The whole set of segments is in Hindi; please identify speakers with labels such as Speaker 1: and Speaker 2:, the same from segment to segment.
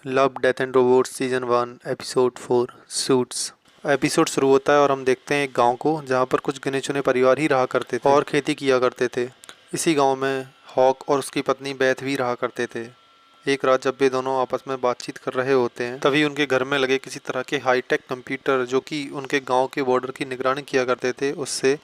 Speaker 1: Love death and robots season 1 episode 4 suits. Episode शुरू होता है और हम देखते हैं एक गांव को जहां पर कुछ गिने चुने परिवार ही रहा करते थे और खेती किया करते थे। इसी गांव में हॉक और उसकी पत्नी बेथ भी रहा करते थे। एक रात जब वे दोनों आपस में बातचीत कर रहे होते हैं तभी उनके घर में लगे किसी तरह के हाईटेक कंप्यूटर जो कि उनके गांव के बॉर्डर की निगरानी किया करते थे उससे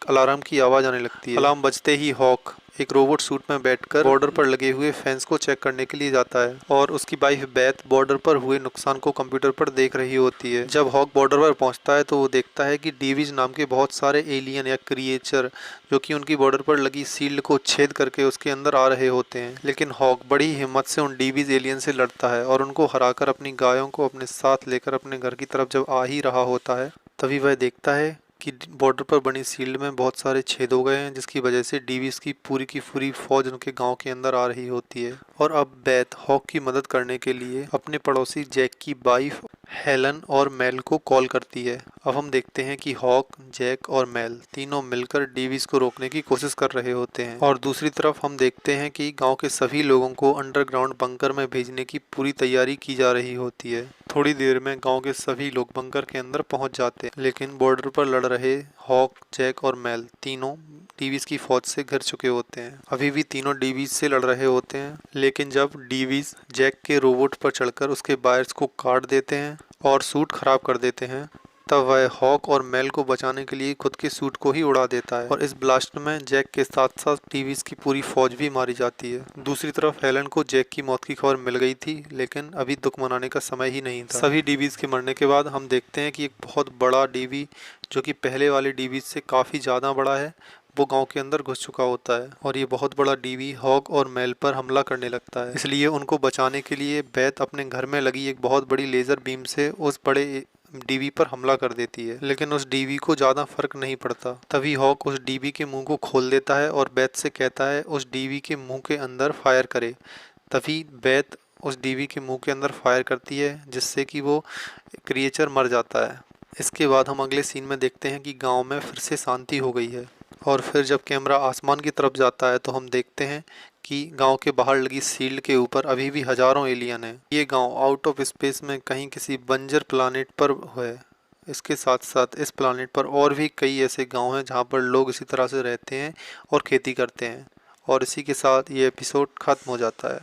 Speaker 1: अलार्म की आवाज आने लगती है। अलार्म बजते ही हॉक एक रोबोट सूट में बैठकर बॉर्डर पर लगे हुए फेंस को चेक करने के लिए जाता है और उसकी वाइफ बेथ बॉर्डर पर हुए नुकसान को कंप्यूटर पर देख रही होती है। जब हॉक बॉर्डर पर पहुंचता है तो वो देखता है कि डीवीज नाम के बहुत सारे एलियन या क्रिएचर जो कि उनकी बॉर्डर पर लगी सील्ड को छेद करके उसके अंदर आ रहे होते हैं। लेकिन हॉक बड़ी हिम्मत से उन डीवीज एलियन से लड़ता है और उनको हराकर अपनी गायों को अपने साथ लेकर अपने घर की तरफ जब आ ही रहा होता है तभी वह देखता है कि बॉर्डर पर बनी सील्ड में बहुत सारे छेद हो गए हैं जिसकी वजह से डीवीस की पूरी फौज उनके गांव के अंदर आ रही होती है। और अब बेथ हॉक की मदद करने के लिए अपने पड़ोसी जैक की वाइफ हेलन और मेल को कॉल करती है। अब हम देखते हैं कि हॉक, जैक और मेल तीनों मिलकर डीवीस को रोकने की कोशिश कर रहे होते हैं और दूसरी तरफ हम देखते हैं कि गांव के सभी लोगों को अंडरग्राउंड बंकर में भेजने की पूरी तैयारी की जा रही होती है। थोड़ी देर में गांव के सभी लोग बंकर के अंदर पहुंच जाते हैं लेकिन बॉर्डर पर लड़ रहे हॉक, जैक और मेल तीनों डीवीस की फौज से घिर चुके होते हैं। अभी भी तीनों डीवीस से लड़ रहे होते हैं लेकिन जब डीवीस जैक के रोबोट पर चढ़कर उसके वायर्स को काट देते हैं और सूट खराब कर देते हैं तब वह हॉक और मेल को बचाने के लिए खुद के सूट को ही उड़ा देता है और इस ब्लास्ट में जैक के साथ साथ डीवीस की पूरी फौज भी मारी जाती है। दूसरी तरफ हेलन को जैक की मौत की खबर मिल गई थी लेकिन अभी दुख मनाने का समय ही नहीं था। सभी डीवीस के मरने के बाद हम देखते हैं कि एक बहुत बड़ा डीवी जो कि पहले वाले डीवीस से काफी ज्यादा बड़ा है वो गांव के अंदर घुस चुका होता है और ये बहुत बड़ा डीवी हॉक और मेल पर हमला करने लगता है। इसलिए उनको बचाने के लिए बेथ अपने घर में लगी एक बहुत बड़ी लेजर बीम से उस बड़े डीवी पर हमला कर देती है लेकिन उस डीवी को ज्यादा फर्क नहीं पड़ता। तभी हॉक उस डीवी के मुंह को खोल देता है और बेथ से कहता है उस डीवी के मुंह के अंदर फायर करे। तभी बेथ उस डीवी के मुंह के अंदर फायर करती है जिससे कि वो क्रिएचर मर जाता है। इसके बाद हम अगले सीन में देखते हैं कि गांव में फिर से शांति हो गई है और फिर जब कैमरा आसमान की तरफ जाता है तो हम देखते हैं कि गांव के बाहर लगी सील्ड के ऊपर अभी भी हजारों एलियन हैं। ये गांव आउट ऑफ स्पेस में कहीं किसी बंजर प्लानेट पर है। इसके साथ साथ इस प्लानेट पर और भी कई ऐसे गांव हैं जहां पर लोग इसी तरह से रहते हैं और खेती करते हैं। और इसी के साथ ये एपिसोड खत्म हो जाता है।